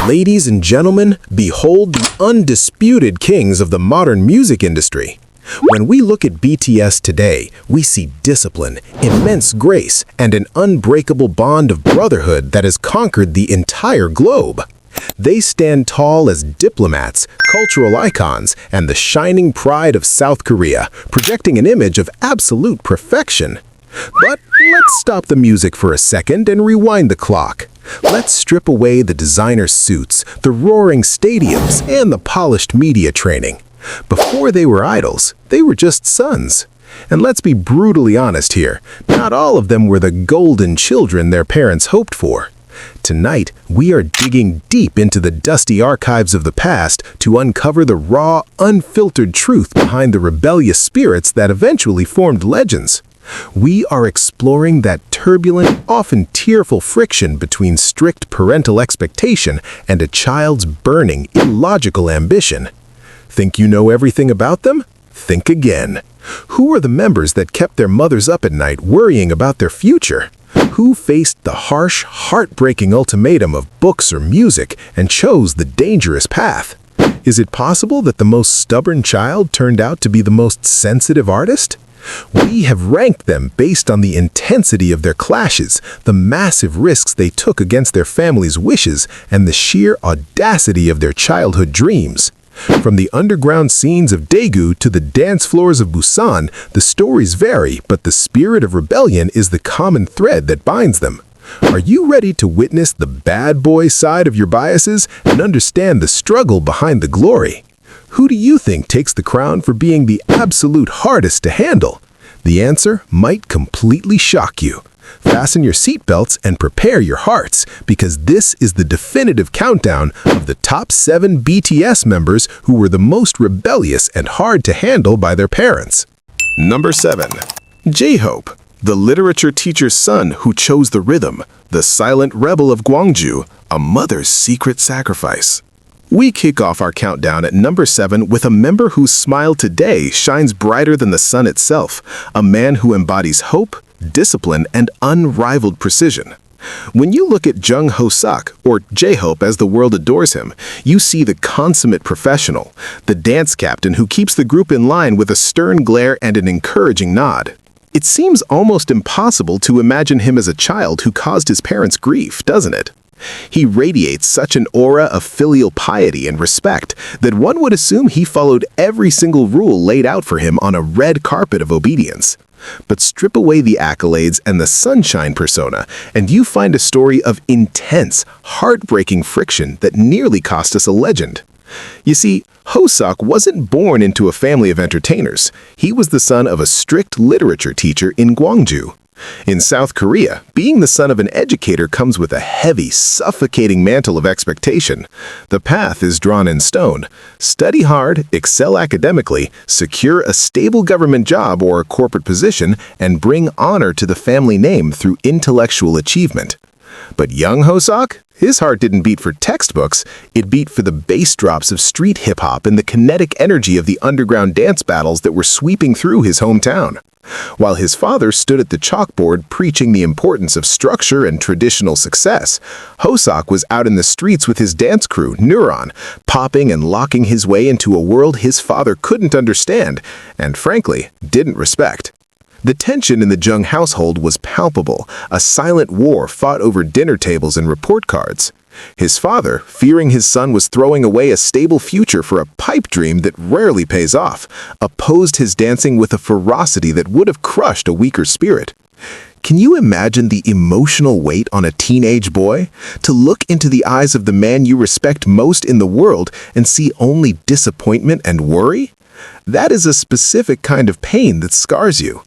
Ladies and gentlemen, behold the undisputed kings of the modern music industry. When we look at BTS today, we see discipline, immense grace, and an unbreakable bond of brotherhood that has conquered the entire globe. They stand tall as diplomats, cultural icons, and the shining pride of South Korea, projecting an image of absolute perfection. But let's stop the music for a second and rewind the clock. Let's strip away the designer suits, the roaring stadiums, and the polished media training. Before they were idols, they were just sons. And let's be brutally honest here, not all of them were the golden children their parents hoped for. Tonight, we are digging deep into the dusty archives of the past to uncover the raw, unfiltered truth behind the rebellious spirits that eventually formed legends. We are exploring that turbulent, often tearful friction between strict parental expectation and a child's burning, illogical ambition. Think you know everything about them? Think again. Who are the members that kept their mothers up at night worrying about their future? Who faced the harsh, heartbreaking ultimatum of books or music and chose the dangerous path? Is it possible that the most stubborn child turned out to be the most sensitive artist? We have ranked them based on the intensity of their clashes, the massive risks they took against their family's wishes, and the sheer audacity of their childhood dreams. From the underground scenes of Daegu to the dance floors of Busan, the stories vary, but the spirit of rebellion is the common thread that binds them. Are you ready to witness the bad boy side of your biases and understand the struggle behind the glory? Who do you think takes the crown for being the absolute hardest to handle? The answer might completely shock you. Fasten your seatbelts and prepare your hearts, because this is the definitive countdown of the top 7 BTS members who were the most rebellious and hard to handle by their parents. Number 7. J-Hope, the literature teacher's son who chose the rhythm, the silent rebel of Gwangju, a mother's secret sacrifice. We kick off our countdown at number 7 with a member whose smile today shines brighter than the sun itself, a man who embodies hope, discipline, and unrivaled precision. When you look at Jung Ho-seok, or J-Hope as the world adores him, you see the consummate professional, the dance captain who keeps the group in line with a stern glare and an encouraging nod. It seems almost impossible to imagine him as a child who caused his parents grief, doesn't it? He radiates such an aura of filial piety and respect that one would assume he followed every single rule laid out for him on a red carpet of obedience. But strip away the accolades and the sunshine persona, and you find a story of intense, heartbreaking friction that nearly cost us a legend. You see, Ho-seok wasn't born into a family of entertainers. He was the son of a strict literature teacher in Gwangju. In South Korea, being the son of an educator comes with a heavy, suffocating mantle of expectation. The path is drawn in stone. Study hard, excel academically, secure a stable government job or a corporate position, and bring honor to the family name through intellectual achievement. But young Ho-seok? His heart didn't beat for textbooks, it beat for the bass drops of street hip-hop and the kinetic energy of the underground dance battles that were sweeping through his hometown. While his father stood at the chalkboard preaching the importance of structure and traditional success, Ho-seok was out in the streets with his dance crew, Neuron, popping and locking his way into a world his father couldn't understand and, frankly, didn't respect. The tension in the Jung household was palpable, a silent war fought over dinner tables and report cards. His father, fearing his son was throwing away a stable future for a pipe dream that rarely pays off, opposed his dancing with a ferocity that would have crushed a weaker spirit. Can you imagine the emotional weight on a teenage boy? To look into the eyes of the man you respect most in the world and see only disappointment and worry? That is a specific kind of pain that scars you.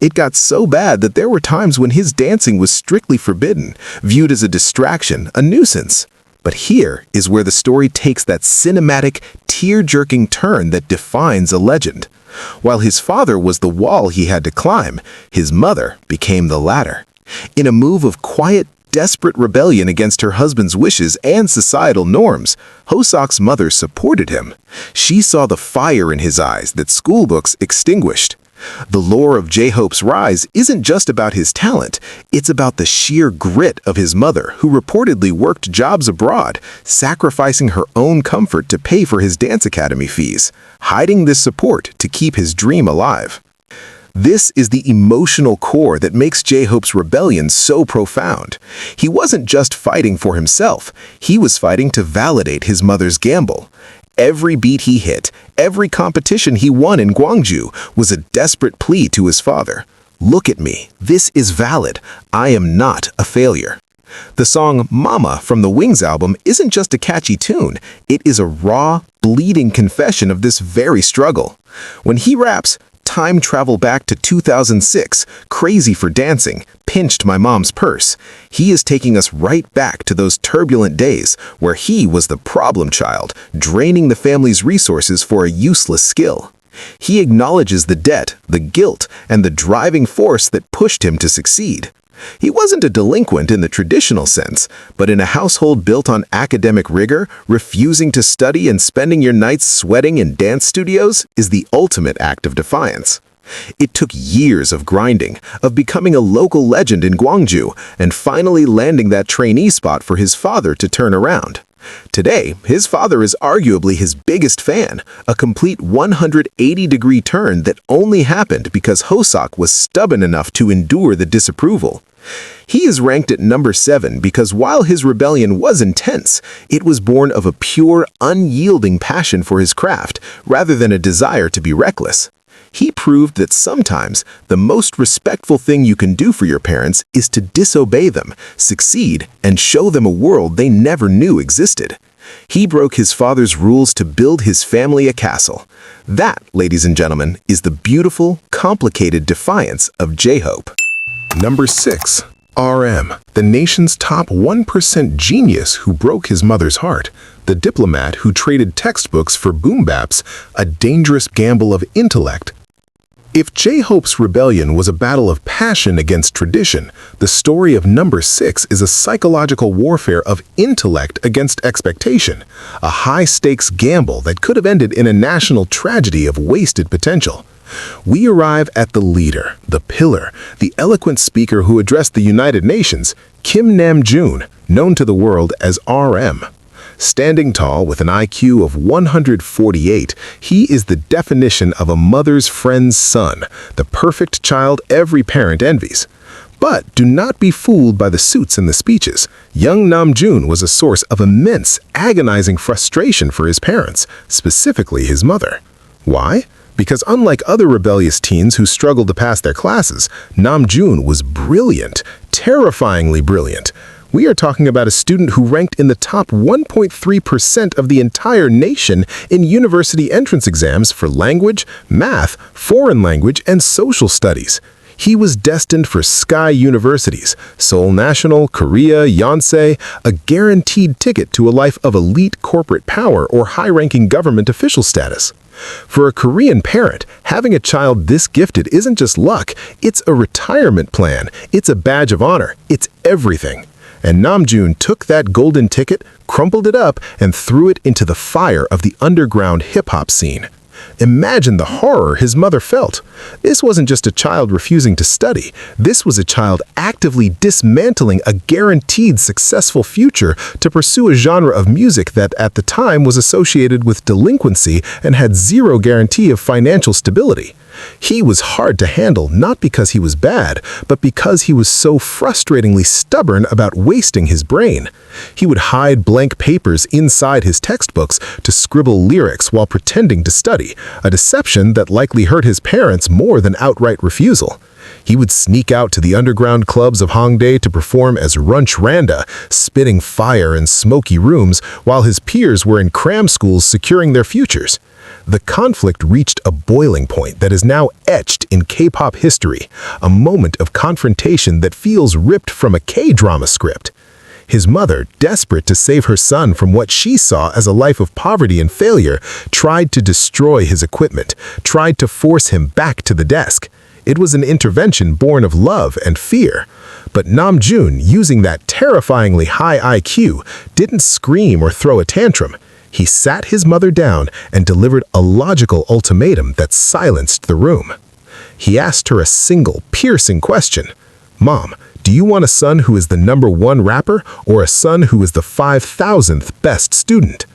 It got so bad that there were times when his dancing was strictly forbidden, viewed as a distraction, a nuisance. But here is where the story takes that cinematic, tear-jerking turn that defines a legend. While his father was the wall he had to climb, his mother became the ladder. In a move of quiet, desperate rebellion against her husband's wishes and societal norms, Ho-seok's mother supported him. She saw the fire in his eyes that schoolbooks extinguished. The lore of J-Hope's rise isn't just about his talent, it's about the sheer grit of his mother, who reportedly worked jobs abroad, sacrificing her own comfort to pay for his dance academy fees, hiding this support to keep his dream alive. This is the emotional core that makes J-Hope's rebellion so profound. He wasn't just fighting for himself, he was fighting to validate his mother's gamble. Every beat he hit, every competition he won in Gwangju was a desperate plea to his father. Look at me, this is valid, I am not a failure. The song Mama from the Wings album isn't just a catchy tune, it is a raw, bleeding confession of this very struggle. When he raps, "Time travel back to 2006, crazy for dancing, pinched my mom's purse," he is taking us right back to those turbulent days where he was the problem child, draining the family's resources for a useless skill. He acknowledges the debt, the guilt, and the driving force that pushed him to succeed. He wasn't a delinquent in the traditional sense, but in a household built on academic rigor, refusing to study and spending your nights sweating in dance studios is the ultimate act of defiance. It took years of grinding, of becoming a local legend in Gwangju, and finally landing that trainee spot for his father to turn around. Today, his father is arguably his biggest fan, a complete 180-degree turn that only happened because Hoseok was stubborn enough to endure the disapproval. He is ranked at number 7 because while his rebellion was intense, it was born of a pure, unyielding passion for his craft rather than a desire to be reckless. He proved that sometimes the most respectful thing you can do for your parents is to disobey them, succeed, and show them a world they never knew existed. He broke his father's rules to build his family a castle. That, ladies and gentlemen, is the beautiful, complicated defiance of J-Hope. Number 6. RM, the nation's top 1% genius who broke his mother's heart, the diplomat who traded textbooks for boom baps, a dangerous gamble of intellect. If J-Hope's rebellion was a battle of passion against tradition, the story of Number 6 is a psychological warfare of intellect against expectation, a high-stakes gamble that could have ended in a national tragedy of wasted potential. We arrive at the leader, the pillar, the eloquent speaker who addressed the United Nations, Kim Namjoon, known to the world as RM. Standing tall with an IQ of 148, he is the definition of a mother's friend's son, the perfect child every parent envies. But do not be fooled by the suits and the speeches. Young Namjoon was a source of immense, agonizing frustration for his parents, specifically his mother. Why? Because unlike other rebellious teens who struggled to pass their classes, Namjoon was brilliant, terrifyingly brilliant. We are talking about a student who ranked in the top 1.3% of the entire nation in university entrance exams for language, math, foreign language, and social studies. He was destined for Sky Universities, Seoul National, Korea, Yonsei, a guaranteed ticket to a life of elite corporate power or high-ranking government official status. For a Korean parent, having a child this gifted isn't just luck, it's a retirement plan, it's a badge of honor, it's everything. And Namjoon took that golden ticket, crumpled it up, and threw it into the fire of the underground hip-hop scene. Imagine the horror his mother felt. This wasn't just a child refusing to study. This was a child actively dismantling a guaranteed successful future to pursue a genre of music that at the time was associated with delinquency and had zero guarantee of financial stability. He was hard to handle not because he was bad, but because he was so frustratingly stubborn about wasting his brain. He would hide blank papers inside his textbooks to scribble lyrics while pretending to study, a deception that likely hurt his parents more than outright refusal. He would sneak out to the underground clubs of Hongdae to perform as Runch Randa, spitting fire in smoky rooms while his peers were in cram schools securing their futures. The conflict reached a boiling point that is now etched in K-pop history, a moment of confrontation that feels ripped from a K-drama script. His mother, desperate to save her son from what she saw as a life of poverty and failure, tried to destroy his equipment, tried to force him back to the desk. It was an intervention born of love and fear. But Namjoon, using that terrifyingly high IQ, didn't scream or throw a tantrum. He sat his mother down and delivered a logical ultimatum that silenced the room. He asked her a single, piercing question. "Mom, do you want a son who is the #1 rapper or a son who is the 5,000th best student?"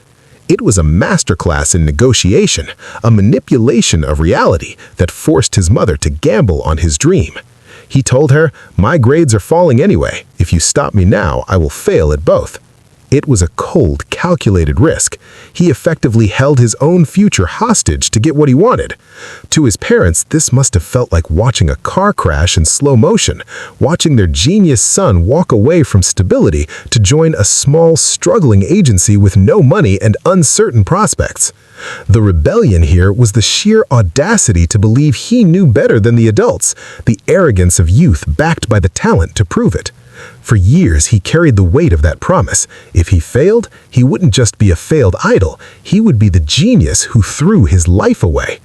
It was a masterclass in negotiation, a manipulation of reality that forced his mother to gamble on his dream. He told her, "My grades are falling anyway. If you stop me now, I will fail at both." It was a cold, calculated risk. He effectively held his own future hostage to get what he wanted. To his parents, this must have felt like watching a car crash in slow motion, watching their genius son walk away from stability to join a small, struggling agency with no money and uncertain prospects. The rebellion here was the sheer audacity to believe he knew better than the adults, the arrogance of youth backed by the talent to prove it. For years, he carried the weight of that promise. If he failed, he wouldn't just be a failed idol, he would be the genius who threw his life away.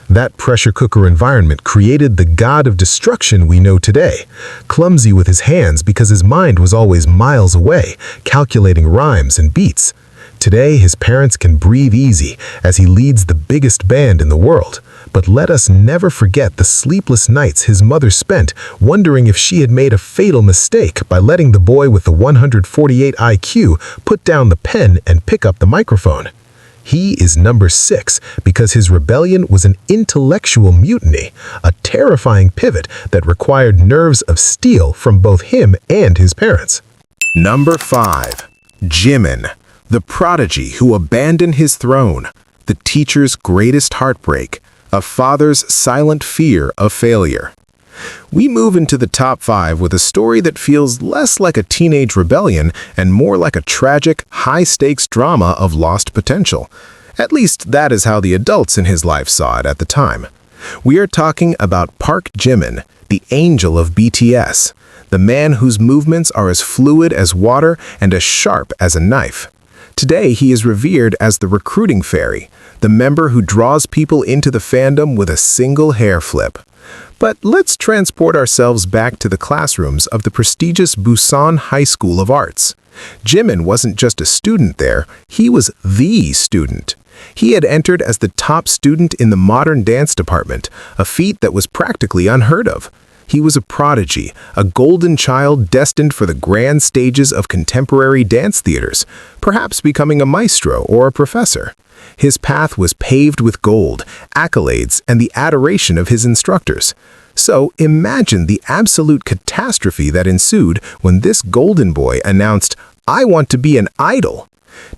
That pressure cooker environment created the god of destruction we know today, clumsy with his hands because his mind was always miles away, calculating rhymes and beats. Today, his parents can breathe easy as he leads the biggest band in the world. But let us never forget the sleepless nights his mother spent wondering if she had made a fatal mistake by letting the boy with the 148 IQ put down the pen and pick up the microphone. He is #6 because his rebellion was an intellectual mutiny, a terrifying pivot that required nerves of steel from both him and his parents. #5. Jimin, the prodigy who abandoned his throne, the teacher's greatest heartbreak, a father's silent fear of failure. We move into the top 5 with a story that feels less like a teenage rebellion and more like a tragic, high-stakes drama of lost potential. At least that is how the adults in his life saw it at the time. We are talking about Park Jimin, the angel of BTS, the man whose movements are as fluid as water and as sharp as a knife. Today, he is revered as the recruiting fairy, the member who draws people into the fandom with a single hair flip. But let's transport ourselves back to the classrooms of the prestigious Busan High School of Arts. Jimin wasn't just a student there, he was the student. He had entered as the top student in the modern dance department, a feat that was practically unheard of. He was a prodigy, a golden child destined for the grand stages of contemporary dance theaters, perhaps becoming a maestro or a professor. His path was paved with gold, accolades, and the adoration of his instructors. So imagine the absolute catastrophe that ensued when this golden boy announced, "I want to be an idol."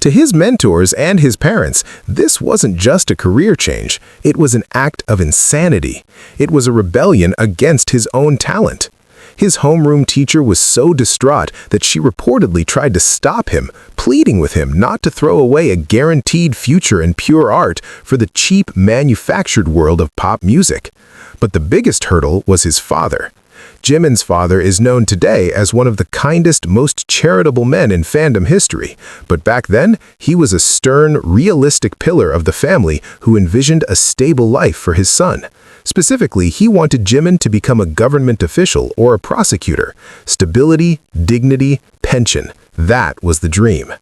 To his mentors and his parents, this wasn't just a career change, it was an act of insanity. It was a rebellion against his own talent. His homeroom teacher was so distraught that she reportedly tried to stop him, pleading with him not to throw away a guaranteed future in pure art for the cheap, manufactured world of pop music. But the biggest hurdle was his father. Jimin's father is known today as one of the kindest, most charitable men in fandom history, but back then, he was a stern, realistic pillar of the family who envisioned a stable life for his son. Specifically, he wanted Jimin to become a government official or a prosecutor. Stability, dignity, pension, that was the dream.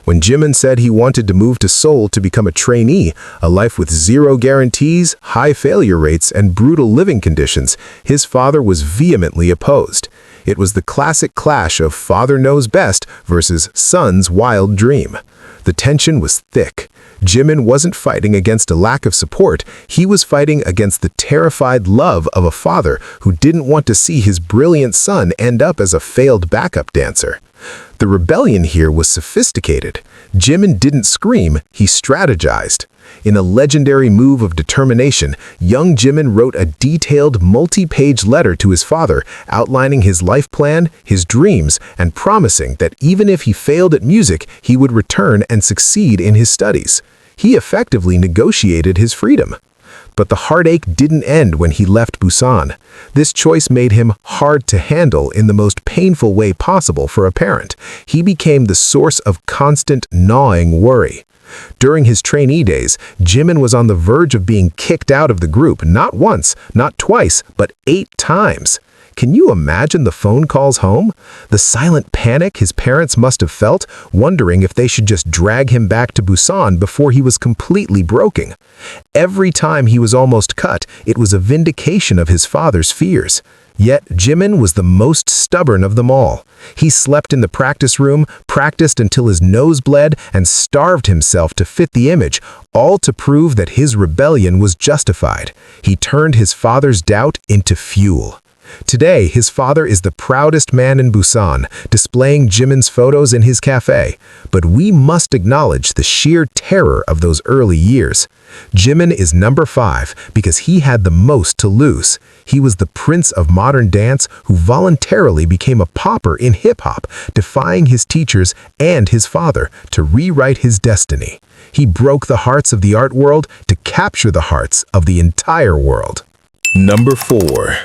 When Jimin said he wanted to move to Seoul to become a trainee, a life with zero guarantees, high failure rates, and brutal living conditions, his father was vehemently opposed. It was the classic clash of father knows best versus son's wild dream. The tension was thick. Jimin wasn't fighting against a lack of support, he was fighting against the terrified love of a father who didn't want to see his brilliant son end up as a failed backup dancer. The rebellion here was sophisticated. Jimin didn't scream, he strategized. In a legendary move of determination, young Jimin wrote a detailed, multi-page letter to his father outlining his life plan, his dreams, and promising that even if he failed at music, he would return and succeed in his studies. He effectively negotiated his freedom. But the heartache didn't end when he left Busan. This choice made him hard to handle in the most painful way possible for a parent. He became the source of constant, gnawing worry. During his trainee days, Jimin was on the verge of being kicked out of the group not once, not twice, but 8 times. Can you imagine the phone calls home? The silent panic his parents must have felt, wondering if they should just drag him back to Busan before he was completely broken. Every time he was almost cut, it was a vindication of his father's fears. Yet Jimin was the most stubborn of them all. He slept in the practice room, practiced until his nose bled, and starved himself to fit the image, all to prove that his rebellion was justified. He turned his father's doubt into fuel. Today, his father is the proudest man in Busan, displaying Jimin's photos in his cafe. But we must acknowledge the sheer terror of those early years. Jimin is number 5 because he had the most to lose. He was the prince of modern dance who voluntarily became a popper in hip-hop, defying his teachers and his father to rewrite his destiny. He broke the hearts of the art world to capture the hearts of the entire world. Number 4.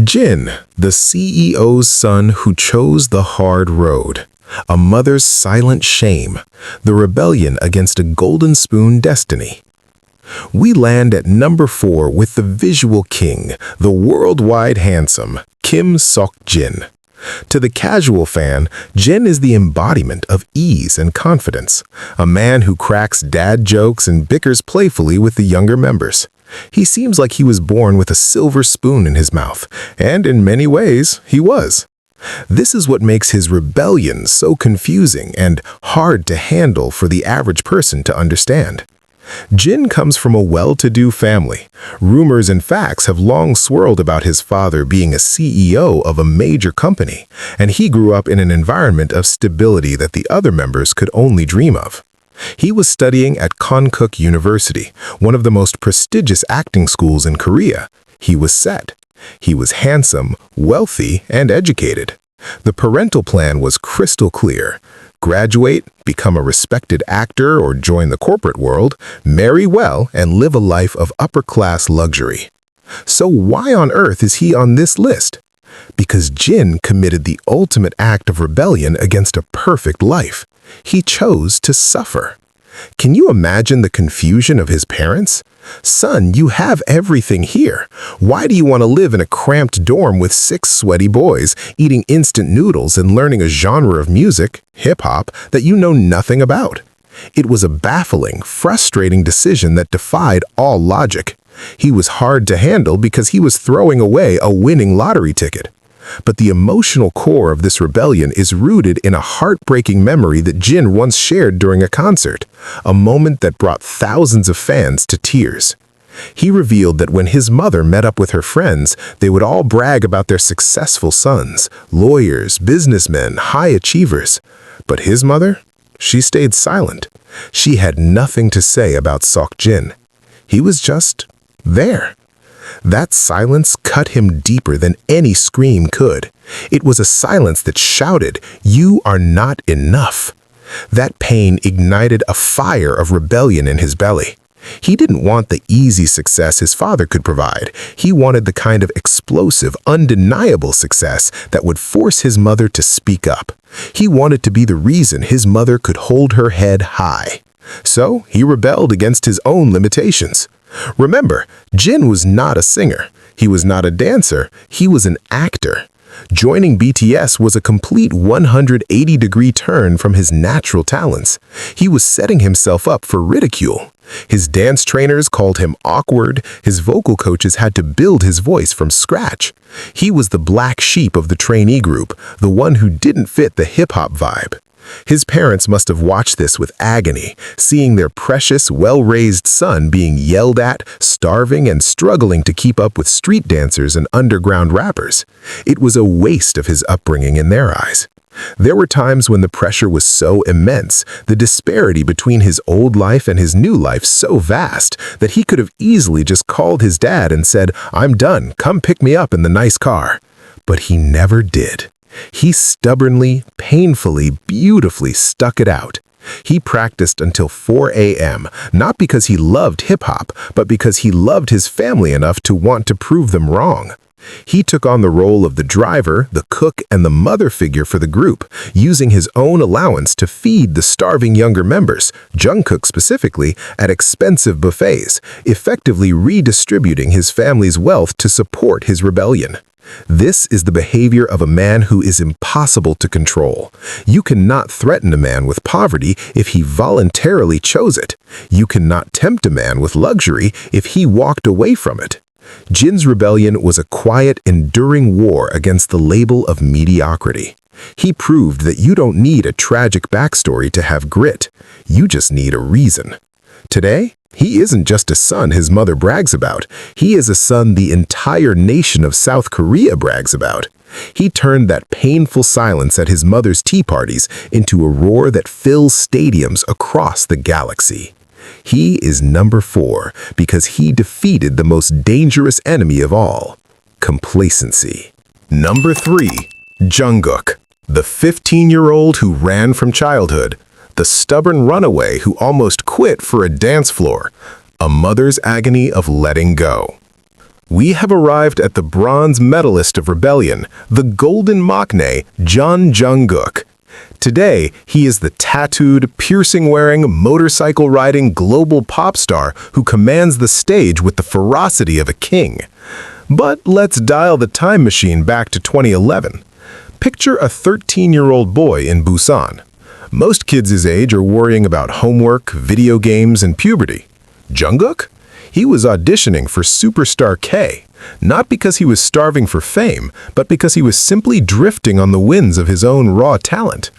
Jin, the CEO's son who chose the hard road. A mother's silent shame. The rebellion against a golden spoon destiny. We land at number 4 with the visual king, the worldwide handsome, Kim Sok-jin. To the casual fan, Jin is the embodiment of ease and confidence, a man who cracks dad jokes and bickers playfully with the younger members. He seems like he was born with a silver spoon in his mouth, and in many ways, he was. This is what makes his rebellion so confusing and hard to handle for the average person to understand. Jin comes from a well-to-do family. Rumors and facts have long swirled about his father being a CEO of a major company, and he grew up in an environment of stability that the other members could only dream of. He was studying at Konkuk University, one of the most prestigious acting schools in Korea. He was set. He was handsome, wealthy, and educated. The parental plan was crystal clear. Graduate, become a respected actor, or join the corporate world, marry well, and live a life of upper-class luxury. So why on earth is he on this list? Because Jin committed the ultimate act of rebellion against a perfect life. He chose to suffer. Can you imagine the confusion of his parents? Son, you have everything here. Why do you want to live in a cramped dorm with 6 sweaty boys, eating instant noodles and learning a genre of music, hip-hop, that you know nothing about? It was a baffling, frustrating decision that defied all logic. He was hard to handle because he was throwing away a winning lottery ticket. But the emotional core of this rebellion is rooted in a heartbreaking memory that Jin once shared during a concert, a moment that brought thousands of fans to tears. He revealed that when his mother met up with her friends, they would all brag about their successful sons, lawyers, businessmen, high achievers. But his mother? She stayed silent. She had nothing to say about Sok-jin. He was just there. That silence cut him deeper than any scream could. It was a silence that shouted, "You are not enough." That pain ignited a fire of rebellion in his belly. He didn't want the easy success his father could provide. He wanted the kind of explosive, undeniable success that would force his mother to speak up. He wanted to be the reason his mother could hold her head high. So he rebelled against his own limitations. Remember, Jin was not a singer. He was not a dancer. He was an actor. Joining BTS was a complete 180-degree turn from his natural talents. He was setting himself up for ridicule. His dance trainers called him awkward. His vocal coaches had to build his voice from scratch. He was the black sheep of the trainee group, the one who didn't fit the hip-hop vibe. His parents must have watched this with agony, seeing their precious, well-raised son being yelled at, starving, and struggling to keep up with street dancers and underground rappers. It was a waste of his upbringing in their eyes. There were times when the pressure was so immense, the disparity between his old life and his new life so vast, that he could have easily just called his dad and said, "I'm done, come pick me up in the nice car." But he never did. He stubbornly, painfully, beautifully stuck it out. He practiced until 4 a.m., not because he loved hip-hop, but because he loved his family enough to want to prove them wrong. He took on the role of the driver, the cook, and the mother figure for the group, using his own allowance to feed the starving younger members, Jungkook specifically, at expensive buffets, effectively redistributing his family's wealth to support his rebellion. This is the behavior of a man who is impossible to control. You cannot threaten a man with poverty if he voluntarily chose it. You cannot tempt a man with luxury if he walked away from it. Jin's rebellion was a quiet, enduring war against the label of mediocrity. He proved that you don't need a tragic backstory to have grit. You just need a reason. Today, he isn't just a son his mother brags about. He is a son the entire nation of South Korea brags about. He turned that painful silence at his mother's tea parties into a roar that fills stadiums across the galaxy. He is number 4 because he defeated the most dangerous enemy of all, complacency. Number 3, Jungkook, the 15-year-old who ran from childhood, the stubborn runaway who almost quit for a dance floor, a mother's agony of letting go. We have arrived at the bronze medalist of rebellion, the golden maknae, Jungkook. Today, he is the tattooed, piercing-wearing, motorcycle-riding global pop star who commands the stage with the ferocity of a king. But let's dial the time machine back to 2011. Picture a 13-year-old boy in Busan. Most kids his age are worrying about homework, video games, and puberty. Jungkook? He was auditioning for Superstar K, not because he was starving for fame, but because he was simply drifting on the winds of his own raw talent.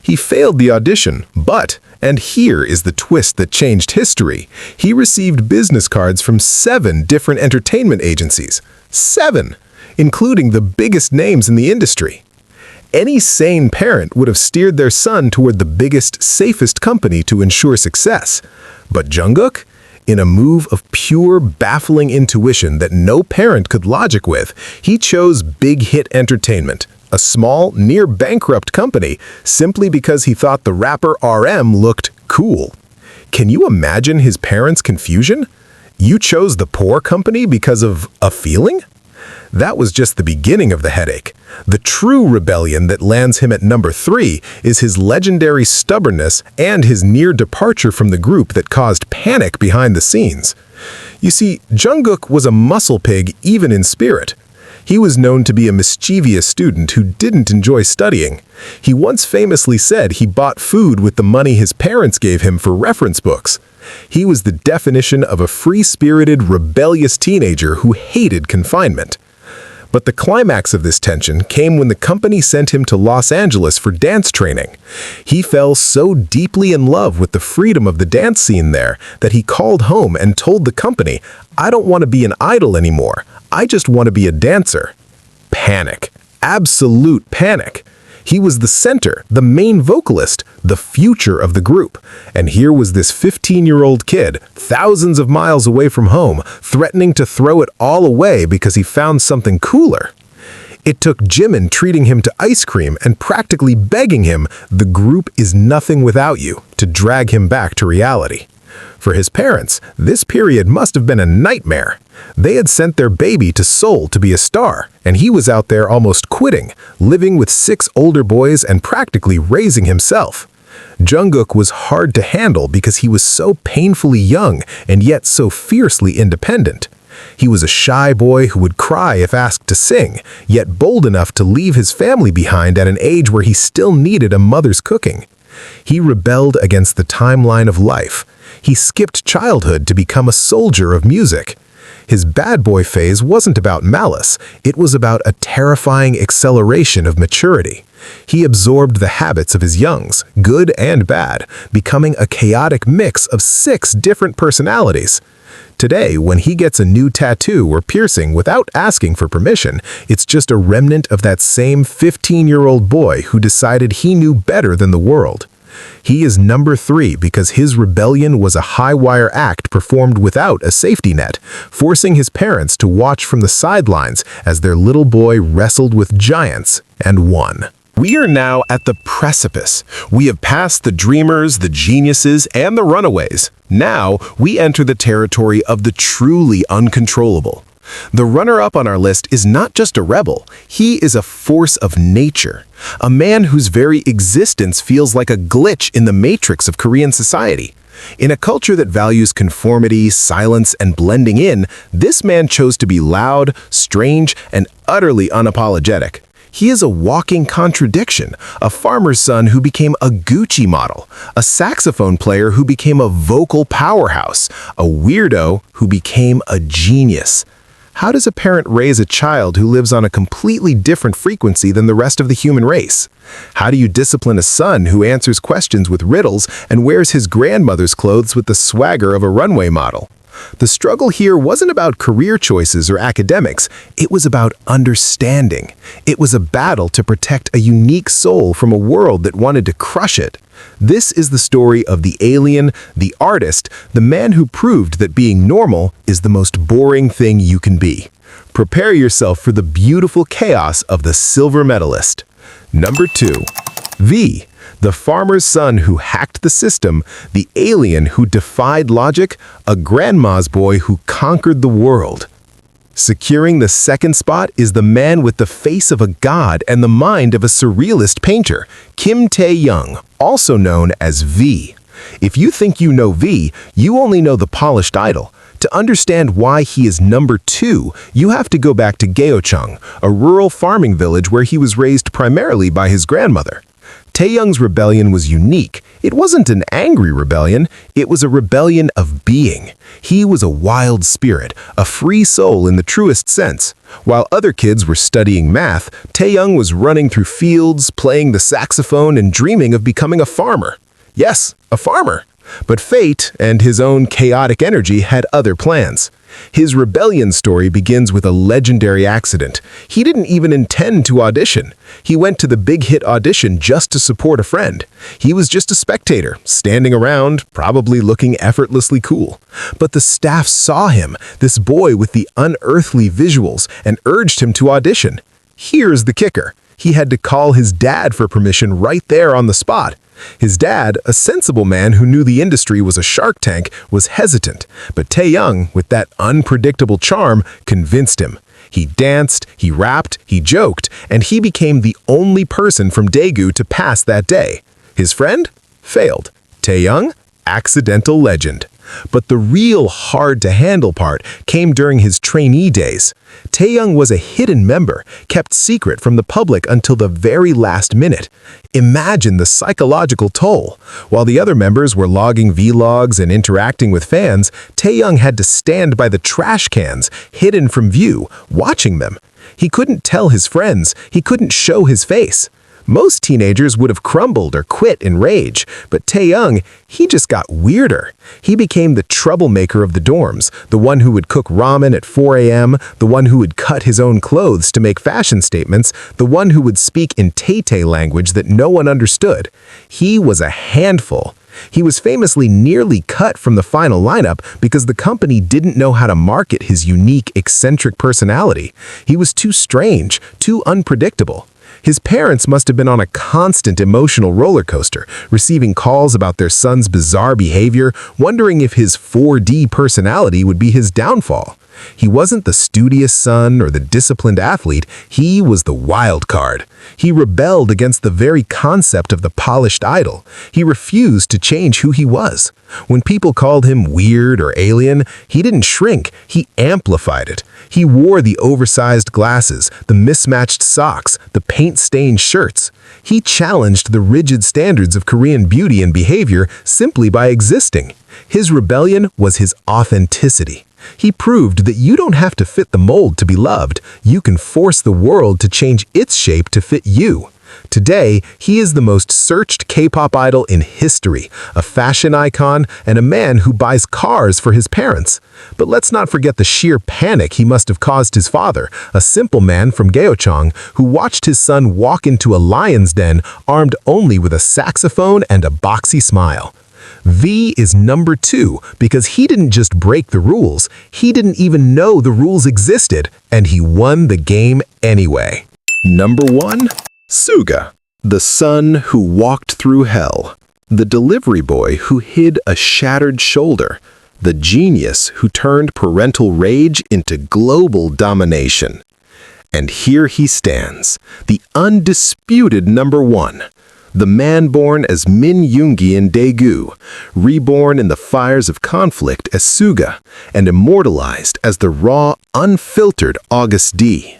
He failed the audition, but, and here is the twist that changed history, he received business cards from 7 different entertainment agencies. 7! Including the biggest names in the industry. Any sane parent would have steered their son toward the biggest, safest company to ensure success. But Jungkook? In a move of pure, baffling intuition that no parent could logic with, he chose Big Hit Entertainment, a small, near-bankrupt company, simply because he thought the rapper RM looked cool. Can you imagine his parents' confusion? You chose the poor company because of a feeling? That was just the beginning of the headache. The true rebellion that lands him at number 3 is his legendary stubbornness and his near departure from the group that caused panic behind the scenes. You see, Jungkook was a muscle pig even in spirit. He was known to be a mischievous student who didn't enjoy studying. He once famously said he bought food with the money his parents gave him for reference books. He was the definition of a free-spirited, rebellious teenager who hated confinement. But the climax of this tension came when the company sent him to Los Angeles for dance training. He fell so deeply in love with the freedom of the dance scene there that he called home and told the company, "I don't want to be an idol anymore. I just want to be a dancer." Panic. Absolute panic. He was the center, the main vocalist, the future of the group. And here was this 15-year-old kid, thousands of miles away from home, threatening to throw it all away because he found something cooler. It took Jimin treating him to ice cream and practically begging him, "The group is nothing without you," to drag him back to reality. For his parents, this period must have been a nightmare. They had sent their baby to Seoul to be a star, and he was out there almost quitting, living with 6 older boys and practically raising himself. Jungkook was hard to handle because he was so painfully young and yet so fiercely independent. He was a shy boy who would cry if asked to sing, yet bold enough to leave his family behind at an age where he still needed a mother's cooking. He rebelled against the timeline of life. He skipped childhood to become a soldier of music. His bad boy phase wasn't about malice, it was about a terrifying acceleration of maturity. He absorbed the habits of his youngs, good and bad, becoming a chaotic mix of 6 different personalities. Today, when he gets a new tattoo or piercing without asking for permission, it's just a remnant of that same 15-year-old boy who decided he knew better than the world. He is number 3 because his rebellion was a high-wire act performed without a safety net, forcing his parents to watch from the sidelines as their little boy wrestled with giants and won. We are now at the precipice. We have passed the dreamers, the geniuses, and the runaways. Now, we enter the territory of the truly uncontrollable. The runner-up on our list is not just a rebel, he is a force of nature. A man whose very existence feels like a glitch in the matrix of Korean society. In a culture that values conformity, silence, and blending in, this man chose to be loud, strange, and utterly unapologetic. He is a walking contradiction, a farmer's son who became a Gucci model, a saxophone player who became a vocal powerhouse, a weirdo who became a genius. How does a parent raise a child who lives on a completely different frequency than the rest of the human race? How do you discipline a son who answers questions with riddles and wears his grandmother's clothes with the swagger of a runway model? The struggle here wasn't about career choices or academics, it was about understanding. It was a battle to protect a unique soul from a world that wanted to crush it. This is the story of the alien, the artist, the man who proved that being normal is the most boring thing you can be. Prepare yourself for the beautiful chaos of the silver medalist. Number 2. V. The farmer's son who hacked the system, the alien who defied logic, a grandma's boy who conquered the world. Securing the second spot is the man with the face of a god and the mind of a surrealist painter, Kim Tae-young, also known as V. If you think you know V, you only know the polished idol. To understand why he is number 2, you have to go back to Gyeocheong, a rural farming village where he was raised primarily by his grandmother. Taeyoung's rebellion was unique. It wasn't an angry rebellion, it was a rebellion of being. He was a wild spirit, a free soul in the truest sense. While other kids were studying math, Taeyoung was running through fields, playing the saxophone, and dreaming of becoming a farmer. Yes, a farmer. But fate and his own chaotic energy had other plans. His rebellion story begins with a legendary accident. He didn't even intend to audition. He went to the big hit audition just to support a friend. He was just a spectator, standing around, probably looking effortlessly cool. But the staff saw him, this boy with the unearthly visuals, and urged him to audition. Here's the kicker. He had to call his dad for permission right there on the spot. His dad, a sensible man who knew the industry was a shark tank, was hesitant, but Taeyoung, with that unpredictable charm, convinced him. He danced, he rapped, he joked, and he became the only person from Daegu to pass that day. His friend? Failed. Taeyoung? Accidental legend. But the real hard-to-handle part came during his trainee days. Taeyoung was a hidden member, kept secret from the public until the very last minute. Imagine the psychological toll. While the other members were logging vlogs and interacting with fans, Taeyoung had to stand by the trash cans, hidden from view, watching them. He couldn't tell his friends, he couldn't show his face. Most teenagers would have crumbled or quit in rage, but Taeyoung, he just got weirder. He became the troublemaker of the dorms, the one who would cook ramen at 4 a.m., the one who would cut his own clothes to make fashion statements, the one who would speak in Tay-Tay language that no one understood. He was a handful. He was famously nearly cut from the final lineup because the company didn't know how to market his unique, eccentric personality. He was too strange, too unpredictable. His parents must have been on a constant emotional roller coaster, receiving calls about their son's bizarre behavior, wondering if his 4D personality would be his downfall. He wasn't the studious son or the disciplined athlete, he was the wild card. He rebelled against the very concept of the polished idol. He refused to change who he was. When people called him weird or alien, he didn't shrink, he amplified it. He wore the oversized glasses, the mismatched socks, the paint-stained shirts. He challenged the rigid standards of Korean beauty and behavior simply by existing. His rebellion was his authenticity. He proved that you don't have to fit the mold to be loved. You can force the world to change its shape to fit you. Today, he is the most searched K-pop idol in history, a fashion icon, and a man who buys cars for his parents. But let's not forget the sheer panic he must have caused his father, a simple man from Gyeocheong, who watched his son walk into a lion's den armed only with a saxophone and a boxy smile. V is number 2 because he didn't just break the rules, he didn't even know the rules existed, and he won the game anyway. Number 1. Suga, the son who walked through hell, the delivery boy who hid a shattered shoulder, the genius who turned parental rage into global domination. And here he stands, the undisputed number 1. the man born as Min Yoongi in Daegu, reborn in the fires of conflict as Suga, and immortalized as the raw, unfiltered August D.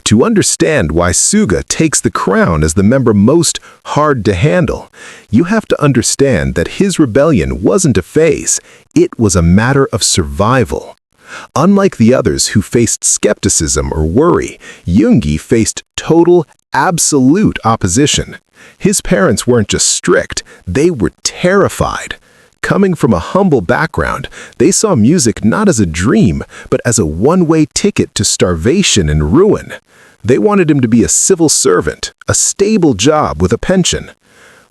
To understand why Suga takes the crown as the member most hard to handle, you have to understand that his rebellion wasn't a phase, it was a matter of survival. Unlike the others who faced skepticism or worry, Yoongi faced total, absolute opposition. His parents weren't just strict, they were terrified. Coming from a humble background, they saw music not as a dream, but as a one-way ticket to starvation and ruin. They wanted him to be a civil servant, a stable job with a pension.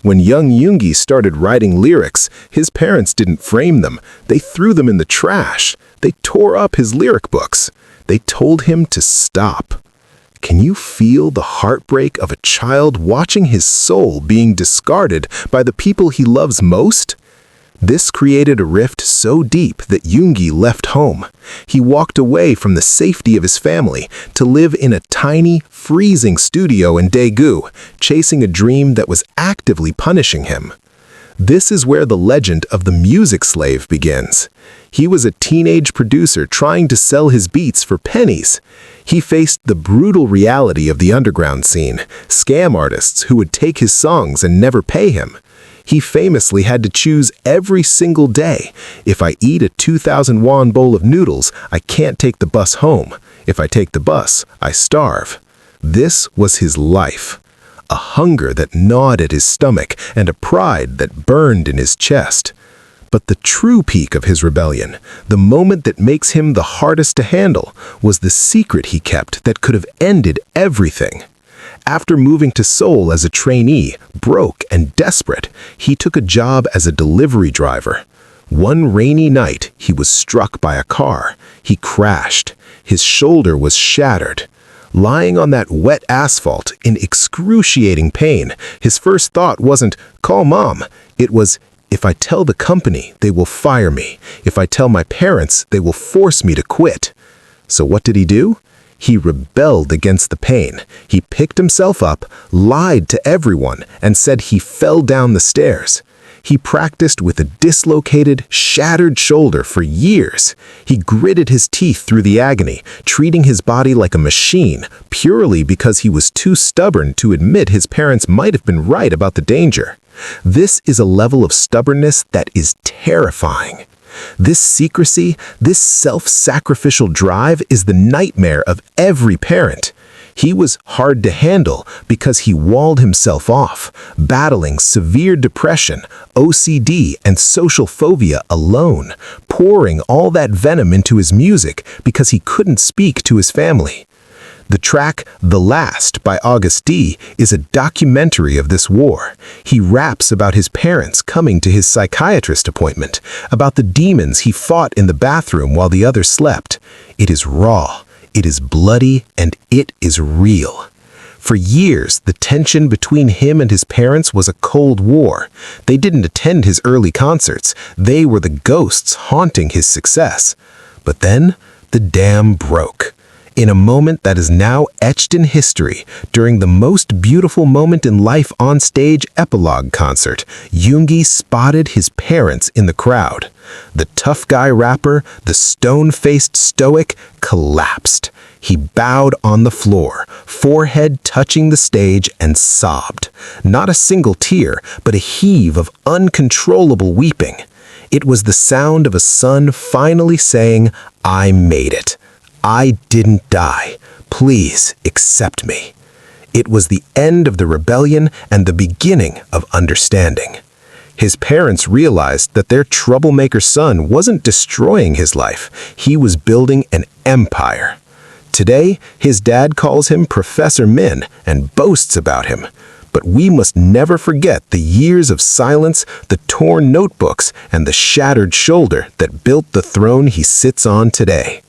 When young Yoongi started writing lyrics, his parents didn't frame them, they threw them in the trash. They tore up his lyric books. They told him to stop. Can you feel the heartbreak of a child watching his soul being discarded by the people he loves most? This created a rift so deep that Yoongi left home. He walked away from the safety of his family to live in a tiny, freezing studio in Daegu, chasing a dream that was actively punishing him. This is where the legend of the music slave begins. He was a teenage producer trying to sell his beats for pennies. He faced the brutal reality of the underground scene, scam artists who would take his songs and never pay him. He famously had to choose every single day. If I eat a 2,000 won bowl of noodles, I can't take the bus home. If I take the bus, I starve. This was his life. A hunger that gnawed at his stomach and a pride that burned in his chest. But the true peak of his rebellion, the moment that makes him the hardest to handle, was the secret he kept that could have ended everything. After moving to Seoul as a trainee, broke and desperate, he took a job as a delivery driver. One rainy night, he was struck by a car. He crashed. His shoulder was shattered. Lying on that wet asphalt in excruciating pain, his first thought wasn't, "Call mom." It was, "If I tell the company, they will fire me. If I tell my parents, they will force me to quit." So what did he do? He rebelled against the pain. He picked himself up, lied to everyone, and said he fell down the stairs. He practiced with a dislocated, shattered shoulder for years. He gritted his teeth through the agony, treating his body like a machine, purely because he was too stubborn to admit his parents might have been right about the danger. This is a level of stubbornness that is terrifying. This secrecy, this self-sacrificial drive is the nightmare of every parent. He was hard to handle because he walled himself off, battling severe depression, OCD, and social phobia alone, pouring all that venom into his music because he couldn't speak to his family. The track The Last by August D is a documentary of this war. He raps about his parents coming to his psychiatrist appointment, about the demons he fought in the bathroom while the others slept. It is raw, it is bloody, and it is real. For years, the tension between him and his parents was a cold war. They didn't attend his early concerts. They were the ghosts haunting his success. But then, the dam broke. In a moment that is now etched in history, during the most beautiful moment in life on stage epilogue concert, Yoongi spotted his parents in the crowd. The tough guy rapper, the stone-faced stoic, collapsed. He bowed on the floor, forehead touching the stage, and sobbed. Not a single tear, but a heave of uncontrollable weeping. It was the sound of a son finally saying, "I made it. I didn't die. Please accept me." It was the end of the rebellion and the beginning of understanding. His parents realized that their troublemaker son wasn't destroying his life. He was building an empire. Today, his dad calls him Professor Min and boasts about him. But we must never forget the years of silence, the torn notebooks, and the shattered shoulder that built the throne he sits on today.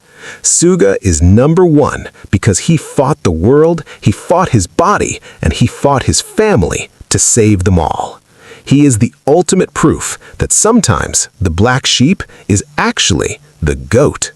Suga is number one because he fought the world, he fought his body, and he fought his family to save them all. He is the ultimate proof that sometimes the black sheep is actually the goat.